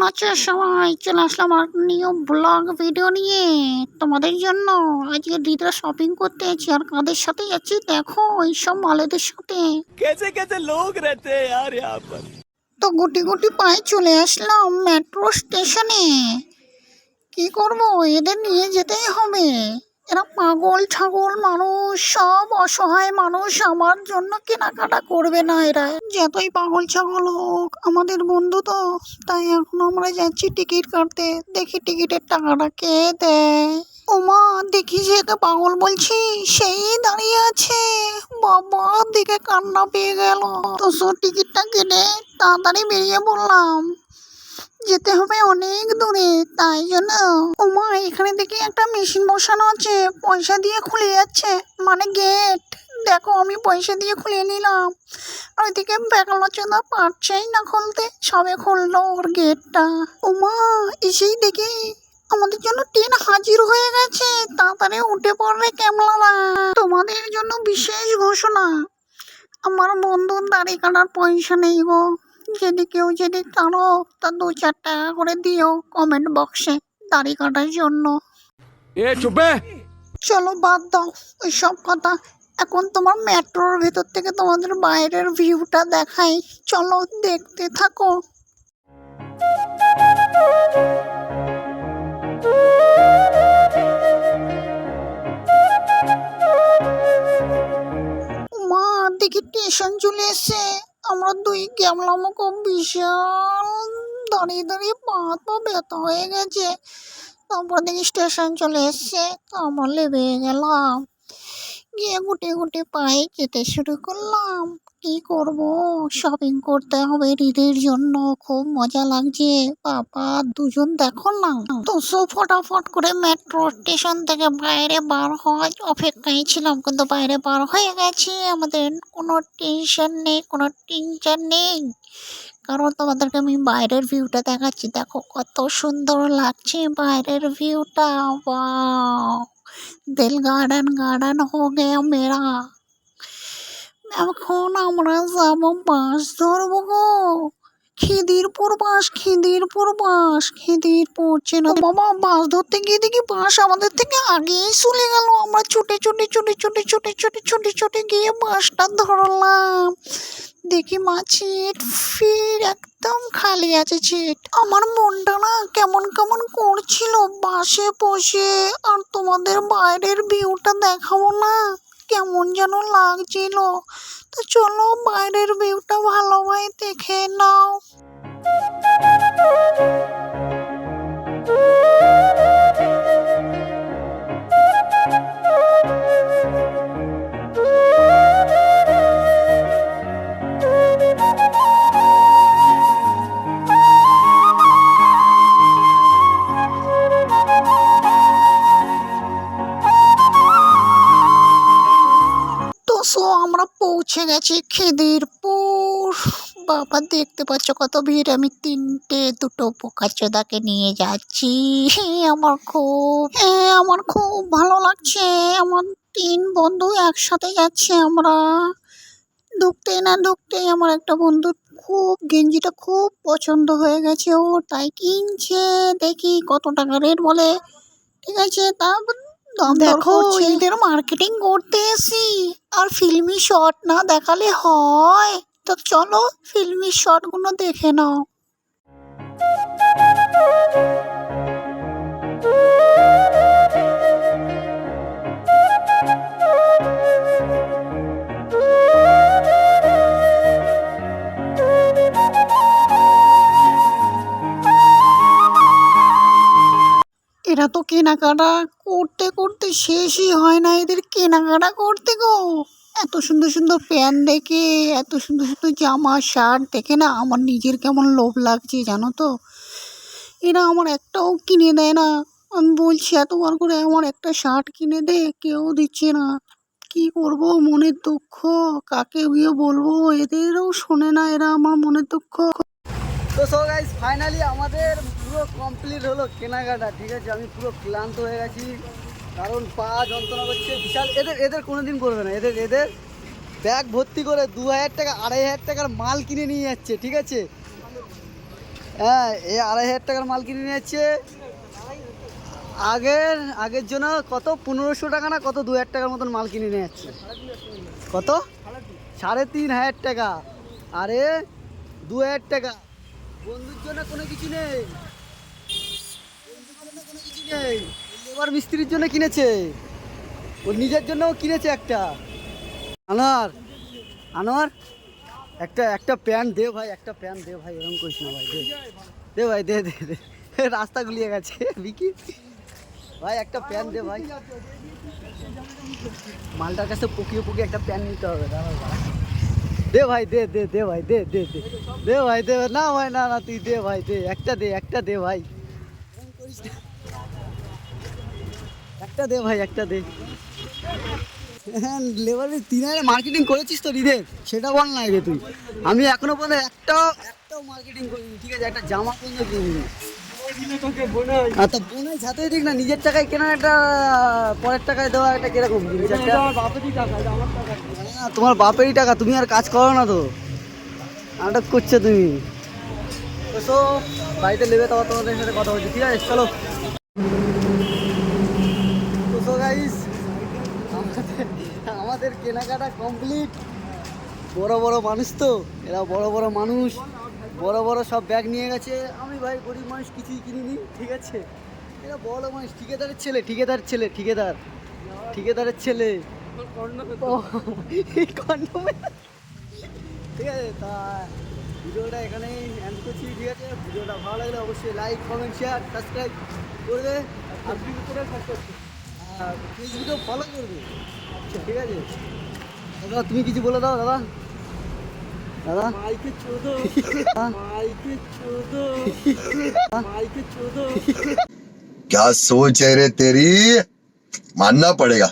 আছো সবাই? চলে আসলাম আর নিউ ব্লগ ভিডিও নিয়ে তোমাদের জন্য। আজকে দিদা শপিং করতে যাচ্ছি, আর কাদের সাথে যাচ্ছি দেখো, এইসব মালেদের সাথে। कैसे कैसे लोग रहते हैं यार यहाँ पर। তো গুটি গুটি পায়ে চলে আসলাম মেট্রো স্টেশনে। কি করব, এদের নিয়ে যেতেই হবে। এরা পাগল ছাগল মানুষ, সব অসহায় মানুষ, আমার জন্য কেনাকাটা করবে না। এরা যতই পাগল ছাগল হোক আমাদের বন্ধু তো, তাই এখন আমরা যাচ্ছি টিকিট কাটতে। দেখি টিকিটের টাকাটা কে দেয়। ওমা, দেখি যে এত পাগল বলছি, সেই দাঁড়িয়ে আছে। বাবা, দিকে কান্না পেয়ে গেল। তো টিকিটটা কেটে তাড়াতাড়ি বেরিয়ে পড়লাম। যেতে হবে অনেক দূরে, তাই জন্য। ওমা, এখানে দেখি একটা মেশিন বসানো আছে, পয়সা দিয়ে খুলে যাচ্ছে, মানে গেট। দেখো, আমি পয়সা দিয়ে খুলে নিলাম, আর ওইদিকে বেকালোচনা পারছেই না খুলতে, সবে খুললো ওর গেটটা। ওমা, এসেই দেখি আমাদের জন্য ট্রেন হাজির হয়ে গেছে। তাড়াতাড়ি উঠে পড়বে ক্যামলারা। তোমাদের জন্য বিশেষ ঘোষণা, আমার বন্ধুর দাড়ি কাটার পয়সা নেই গো। যদি কারো, তা 2-4 টাকা করে দিও কমেন্ট বক্সে দাড়ি কাটার জন্য। ए चुपे। চলো বাদ দাও ওই সব কথা। এখন তোমার মেট্রোর ভেতর থেকে তোমাদের বাইরের ভিউটা দেখাই, চলো দেখতে থাকো। মা, দেখি স্টেশন চলে এসছে। আমরা দুই ক্যামলামুখো বিশাল দাঁড়িয়ে দাঁড়িয়ে পা তো ব্যথা হয়ে গেছে। তারপর দেখি স্টেশন চলে এসছে, তো আমরা লেবে গেলাম। গিয়ে গুটি গুটি পায়ে যেতে শুরু করলাম। কি করব, শপিং করতে হবে ঈদের জন্য, খুব মজা লাগছে। বাবা, দুজন দেখো না। তো ফটাফট করে মেট্রো স্টেশন থেকে বাইরে বার হওয়ার অপেক্ষায় ছিলাম, কিন্তু বাইরে বার হয়ে গেছি। আমাদের কোনো টেনশন নেই, কোনো টেনশন নেই, কারণ তোমাদেরকে আমি বাইরের ভিউটা দেখাচ্ছি। দেখো কত সুন্দর লাগছে বাইরের ভিউটা। ওয়াও, দিল গার্ডেন গার্ডেন হো গয়া মেরা। এখন আমরা যাবো বাস ধরবো গো। খিদিরপুর চেনা বাবা। বাস ধরতে গিয়ে দেখি বাস আমাদের থেকে আগেই চলে গেল। আমরা ছুটে গিয়ে বাসটা ধরলাম। দেখি মা, সিট ফির একদম খালি আছে সিট। আমার মনটা না কেমন কেমন করছিল বাসে বসে। আর তোমাদের বাইরের ভিউটা দেখাবো না, কেমন যেন লাগছিল। তো চলো বাইরের ভিউটা ভালোভাবে দেখে নাও। তো আমরা পৌঁছে গেছি খিদিরপুর। বাবা, দেখতে পাচ্ছ কত ভিড়। আমি দুটো বোকাচোদাকে নিয়ে যাচ্ছি। আমার খুব ভালো লাগছে। আমার 3 বন্ধু একসাথে যাচ্ছে আমরা। ঢুকতেই আমার একটা বন্ধু খুব গেঞ্জিটা খুব পছন্দ হয়ে গেছে, ও তাই কিনছে। দেখি কত টাকা রেট বলে। ঠিক আছে, তারপর দেখো, এদের মার্কেটিং করতে এসি, আর ফিল্মি শট না দেখালে হয়? তো চলো ফিল্মি শট গুলো দেখে নাও। এরা তো কেনাকাটা করতে করতে শেষই হয় না, এদের কেনাকাটা করতে গো। এত সুন্দর সুন্দর প্যান্ট দেখে, এত সুন্দর সুন্দর জামা শার্ট দেখে না আমার নিজের কেমন লোভ লাগছে জানো তো। এরা আমার একটাও কিনে দেয় না। আমি বলছি এতবার করে আমার একটা শার্ট কিনে দে, কেউ দিচ্ছে না। কি করব, মনের দুঃখ কাকে গিয়ে বলবো, এদেরও শোনে না এরা আমার মনের দুঃখ। তো সো গাইস, ফাইনালি আমাদের পুরো কমপ্লিট হলো কেনাকাটা। ঠিক আছে, আমি পুরো ক্লান্ত হয়ে গেছি, কারণ পা যন্ত্রণা করছে বিশাল। এদের কোনোদিন করবে না। এদের ব্যাগ ভর্তি করে 2000 টাকা 2500 টাকার মাল কিনে নিয়ে যাচ্ছে। ঠিক আছে, হ্যাঁ, এই 2,500 টাকার মাল কিনে নিয়ে যাচ্ছে। আগের জন্য কত 1500 টাকা না কত 2,000 টাকার মতন মাল কিনে নিয়ে যাচ্ছে। কত 3,500 টাকা। আরে 2,000 টাকা। বন্ধুর জন্য কোনো কিছু নেই, লেবার মিস্ত্রির জন্য কিনেছে, ওর নিজের জন্যও কিনেছে একটা। আনোয়ার আনোয়ার একটা প্যান্ট দে ভাই, একটা প্যান্ট দে ভাই, এরকম করিস না ভাই, দে দে ভাই, দে দে দে। রাস্তা গুলিয়ে গেছে বিকি ভাই, একটা প্যান্ট দে ভাই। মালটার কাছে পুকিয়ে একটা প্যান্ট নিতে হবে। দে ভাই, দে দে দে ভাই, দে দে দে দে ভাই, দে না ভাই, না না তুই দে ভাই, দে একটা দে ভাই, একটা দে ভাই, একটা দে। হ্যাঁ, লেবারের 3,000 মার্কেটিং করেছিস তো রিদের, সেটা বল না রে তুই। আমি এখনো পর্যন্ত একটাও মার্কেটিং করিনি, ঠিক আছে? একটা জামা পর্যন্ত কিনিনি। আচ্ছা বোনাই সাথে ঠিক না, নিজের টাকায় কেনা একটা পরের টাকায় দেওয়া একটা কিরকম জিনিস? হ্যাঁ, তোমার বাপেরই টাকা, তুমি আর কাজ করো না তো, নাটক করছো তুমি। তো বাড়িতে নেবে, তারপর তোমাদের সাথে কথা বলছি, ঠিক আছে? চলো। তো গাইস, আমাদের কেনাকাটা কমপ্লিট। বড় বড় মানুষ তো এরা, বড় বড় মানুষ, বড় বড় সব ব্যাগ নিয়ে গেছে। আমি ভাই গরিব মানুষ, কিছুই কিনিনি, ঠিক আছে? এরা বড় মানুষ, ঠিকাদারের ছেলে, ঠিকাদারের ছেলে। ঠিক আছে, তা ভিডিওটা এখানেই এন্ড করছি, ঠিক আছে? ভিডিওটা ভালো লাগলে অবশ্যই লাইক, কমেন্ট, শেয়ার, সাবস্ক্রাইব করবে। আর ফেসবুকে ফলো করবে, ঠিক আছে? দাদা তুমি কিছু বলে দাও দাদা। দাদা মাইকে চোদো, মাইকে চোদো, মাইকে চোদো। क्या सोच है रे तेरी, मानना पड़ेगा।